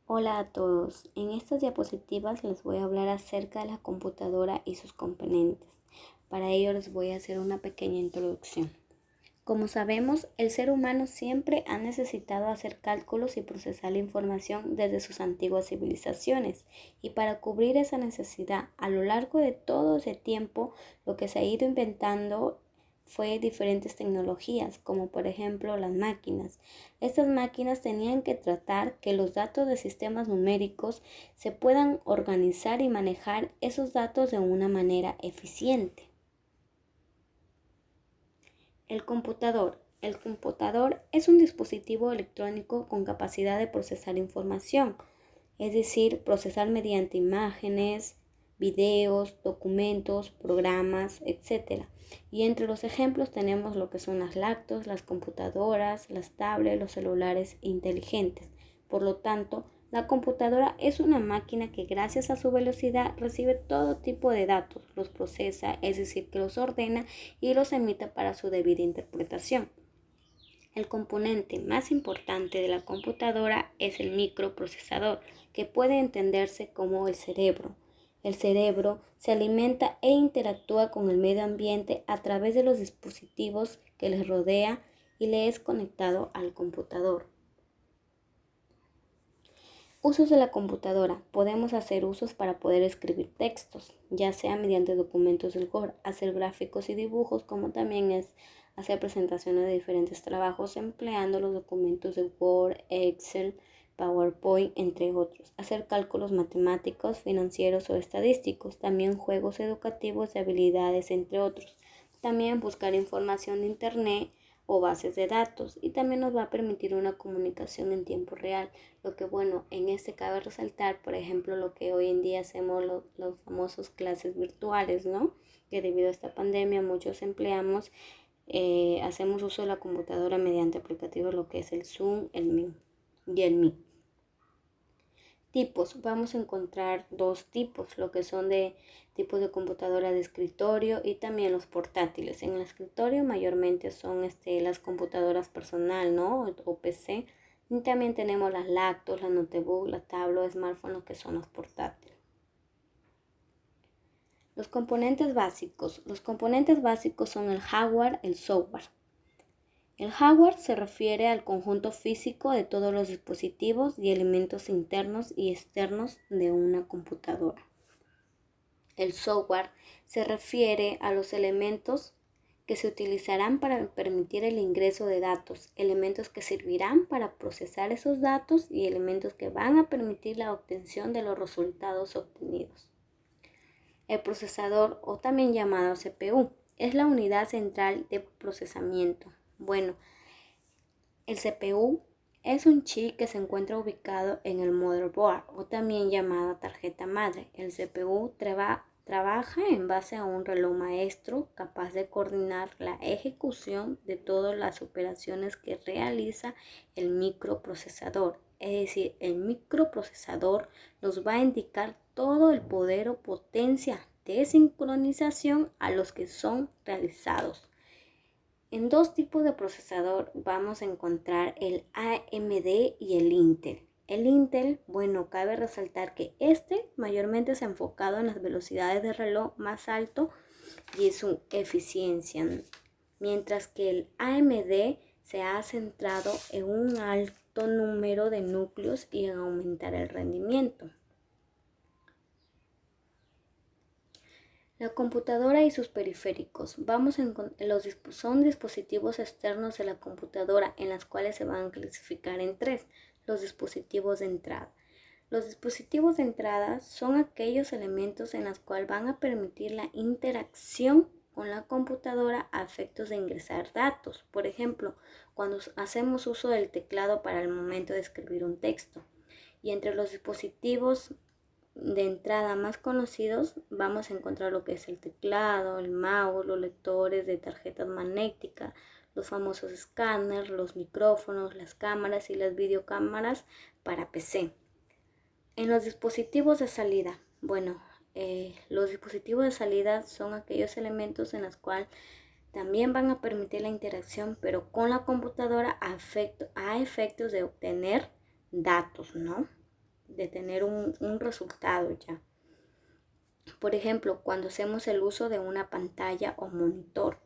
Hola a todos. En estas diapositivas les voy a hablar acerca de la computadora y sus componentes. Para ello les voy a hacer una pequeña introducción. Como sabemos, el ser humano siempre ha necesitado hacer cálculos y procesar la información desde sus antiguas civilizaciones. Y para cubrir esa necesidad, a lo largo de todo ese tiempo, lo que se ha ido inventando fue diferentes tecnologías, como por ejemplo las máquinas. Estas máquinas tenían que tratar que los datos de sistemas numéricos se puedan organizar y manejar esos datos de una manera eficiente. El computador. El computador es un dispositivo electrónico con capacidad de procesar información, es decir, procesar mediante imágenes, videos, documentos, programas, etc. Y entre los ejemplos tenemos lo que son las laptops, las computadoras, las tablets, los celulares inteligentes. Por lo tanto, la computadora es una máquina que gracias a su velocidad recibe todo tipo de datos, los procesa, es decir, que los ordena y los emite para su debida interpretación. El componente más importante de la computadora es el microprocesador, que puede entenderse como el cerebro. El cerebro se alimenta e interactúa con el medio ambiente a través de los dispositivos que les rodea y le es conectado al computador. Usos de la computadora. Podemos hacer usos para poder escribir textos, ya sea mediante documentos del Word, hacer gráficos y dibujos, como también es hacer presentaciones de diferentes trabajos empleando los documentos de Word, Excel, PowerPoint, entre otros. Hacer cálculos matemáticos, financieros o estadísticos, también juegos educativos de habilidades, entre otros. También buscar información de Internet o bases de datos, y también nos va a permitir una comunicación en tiempo real, lo que en este cabe resaltar, por ejemplo, lo que hoy en día hacemos los famosos clases virtuales, ¿no? Que debido a esta pandemia muchos empleamos, hacemos uso de la computadora mediante aplicativos, lo que es el Zoom, el Meet y el Meet. Tipos, vamos a encontrar dos tipos, lo que son de tipos de computadora de escritorio y también los portátiles. En el escritorio mayormente son las computadoras personal, ¿no? O PC. Y también tenemos las laptops, las notebook, la tablet, smartphone, lo que son los portátiles. Los componentes básicos. Los componentes básicos son el hardware, el software. El hardware se refiere al conjunto físico de todos los dispositivos y elementos internos y externos de una computadora. El software se refiere a los elementos que se utilizarán para permitir el ingreso de datos, elementos que servirán para procesar esos datos y elementos que van a permitir la obtención de los resultados obtenidos. El procesador, o también llamado CPU, es la unidad central de procesamiento. El CPU es un chip que se encuentra ubicado en el motherboard, o también llamada tarjeta madre. El CPU trabaja en base a un reloj maestro capaz de coordinar la ejecución de todas las operaciones que realiza el microprocesador. Es decir, el microprocesador nos va a indicar todo el poder o potencia de sincronización a los que son realizados. En dos tipos de procesador vamos a encontrar el AMD y el Intel. El Intel, cabe resaltar que mayormente se ha enfocado en las velocidades de reloj más alto y su eficiencia, mientras que el AMD se ha centrado en un alto número de núcleos y en aumentar el rendimiento. La computadora y sus periféricos. Son dispositivos externos de la computadora, en las cuales se van a clasificar en tres. Los dispositivos de entrada. Los dispositivos de entrada son aquellos elementos en los cuales van a permitir la interacción con la computadora a efectos de ingresar datos. Por ejemplo, cuando hacemos uso del teclado para el momento de escribir un texto. Y entre los dispositivos de entrada más conocidos vamos a encontrar lo que es el teclado, el mouse, los lectores de tarjetas magnéticas, los famosos escáneres, los micrófonos, las cámaras y las videocámaras para PC. En los dispositivos de salida, los dispositivos de salida son aquellos elementos en los cuales también van a permitir la interacción, pero con la computadora a efectos de obtener datos, ¿no? tener un resultado ya. Por ejemplo, cuando hacemos el uso de una pantalla o monitor.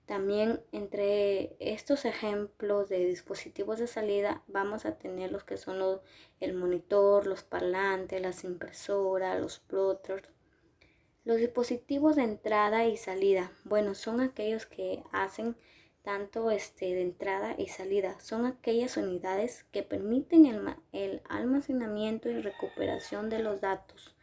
También entre estos ejemplos de dispositivos de salida vamos a tener los que son el monitor, los parlantes, las impresoras, los plotters. Los dispositivos de entrada y salida, bueno, son aquellos que hacen tanto de entrada y salida. Son aquellas unidades que permiten el almacenamiento y recuperación de los datos.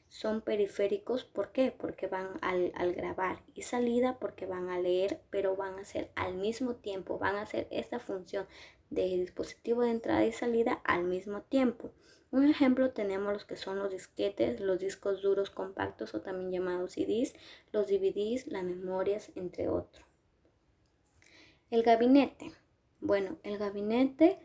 Son periféricos, ¿por qué? Porque van al grabar, y salida porque van a leer, pero van a hacer al mismo tiempo, van a hacer esta función de dispositivo de entrada y salida al mismo tiempo. Un ejemplo tenemos los que son los disquetes, los discos duros compactos o también llamados CDs, los DVDs, las memorias, entre otros. El gabinete. Bueno, el gabinete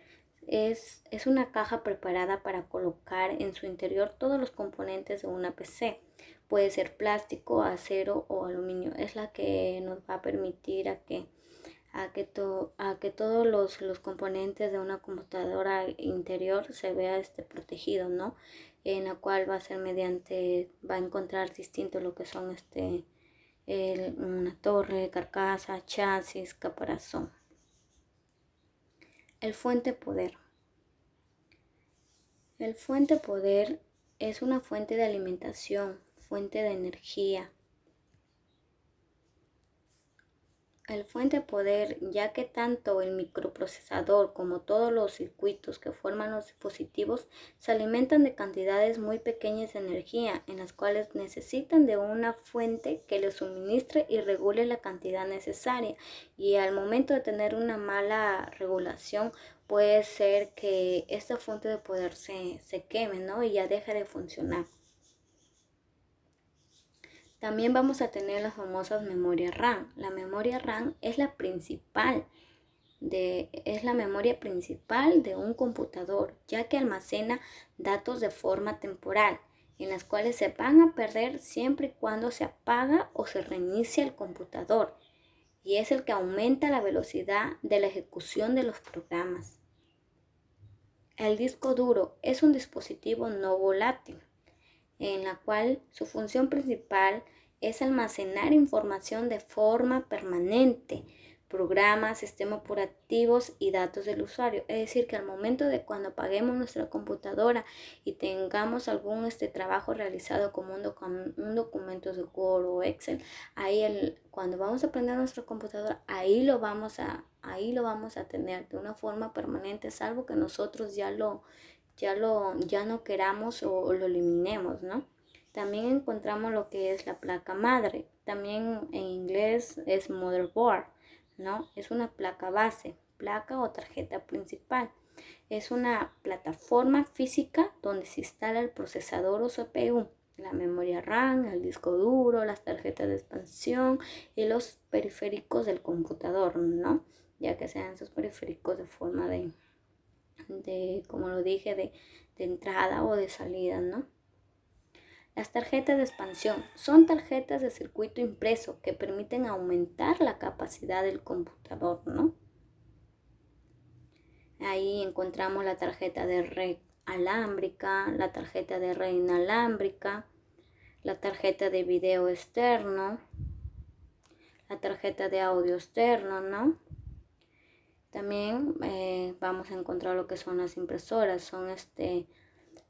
es una caja preparada para colocar en su interior todos los componentes de una PC. Puede ser plástico, acero o aluminio. Es la que nos va a permitir a que todos los componentes de una computadora interior se vea protegido, ¿no? En la cual va a ser va a encontrar distinto lo que son una torre, carcasa, chasis, caparazón. El fuente poder. El fuente poder es una fuente de alimentación, fuente de energía. El fuente poder, ya que tanto el microprocesador como todos los circuitos que forman los dispositivos se alimentan de cantidades muy pequeñas de energía, en las cuales necesitan de una fuente que les suministre y regule la cantidad necesaria. Y al momento de tener una mala regulación, puede ser que esta fuente de poder se queme, ¿no? Y ya deje de funcionar. También vamos a tener las famosas memorias RAM. La memoria RAM es la memoria principal de un computador, ya que almacena datos de forma temporal, en las cuales se van a perder siempre y cuando se apaga o se reinicia el computador, y es el que aumenta la velocidad de la ejecución de los programas. El disco duro es un dispositivo no volátil, en la cual su función principal es almacenar información de forma permanente, programas, sistemas operativos y datos del usuario. Es decir, que al momento de cuando apaguemos nuestra computadora y tengamos algún trabajo realizado como un documento de Word o Excel, cuando vamos a prender nuestra computadora, ahí lo vamos a tener de una forma permanente, salvo que nosotros ya no queramos o lo eliminemos, ¿no? También encontramos lo que es la placa madre. También en inglés es motherboard, ¿no? Es una placa base, placa o tarjeta principal. Es una plataforma física donde se instala el procesador o CPU, la memoria RAM, el disco duro, las tarjetas de expansión y los periféricos del computador, ¿no? Ya que sean esos periféricos de forma como lo dije, de entrada o de salida, ¿no? Las tarjetas de expansión son tarjetas de circuito impreso que permiten aumentar la capacidad del computador, ¿no? Ahí encontramos la tarjeta de red alámbrica, la tarjeta de red inalámbrica, la tarjeta de video externo, la tarjeta de audio externo, ¿no? También vamos a encontrar lo que son las impresoras,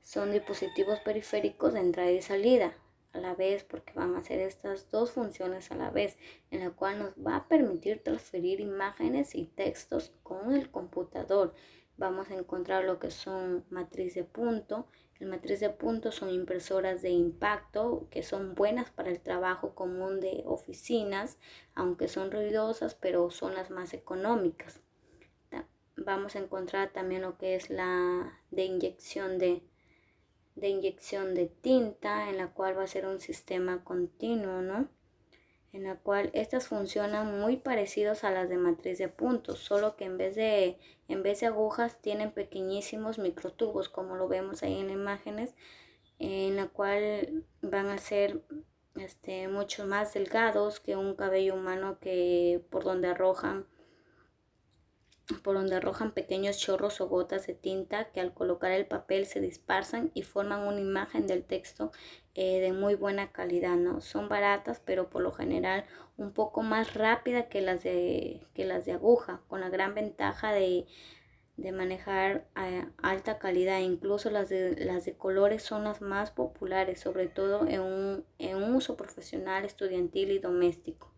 son dispositivos periféricos de entrada y salida a la vez, porque van a hacer estas dos funciones a la vez, en la cual nos va a permitir transferir imágenes y textos con el computador. Vamos a encontrar lo que son matriz de punto. El matriz de punto son impresoras de impacto que son buenas para el trabajo común de oficinas, aunque son ruidosas, pero son las más económicas. Vamos a encontrar también lo que es la de inyección de tinta, en la cual va a ser un sistema continuo, ¿no? En la cual estas funcionan muy parecidos a las de matriz de puntos, solo que en vez de agujas tienen pequeñísimos microtubos, como lo vemos ahí en las imágenes, en la cual van a ser mucho más delgados que un cabello humano, que por donde arrojan por donde arrojan pequeños chorros o gotas de tinta que al colocar el papel se dispersan y forman una imagen del texto de muy buena calidad, ¿no? Son baratas, pero por lo general un poco más rápida que las de aguja, con la gran ventaja de manejar alta calidad. Incluso las de colores son las más populares, sobre todo en un uso profesional, estudiantil y doméstico.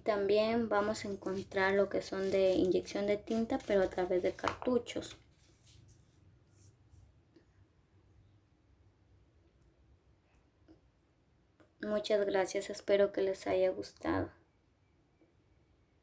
También vamos a encontrar lo que son de inyección de tinta, pero a través de cartuchos. Muchas gracias, espero que les haya gustado.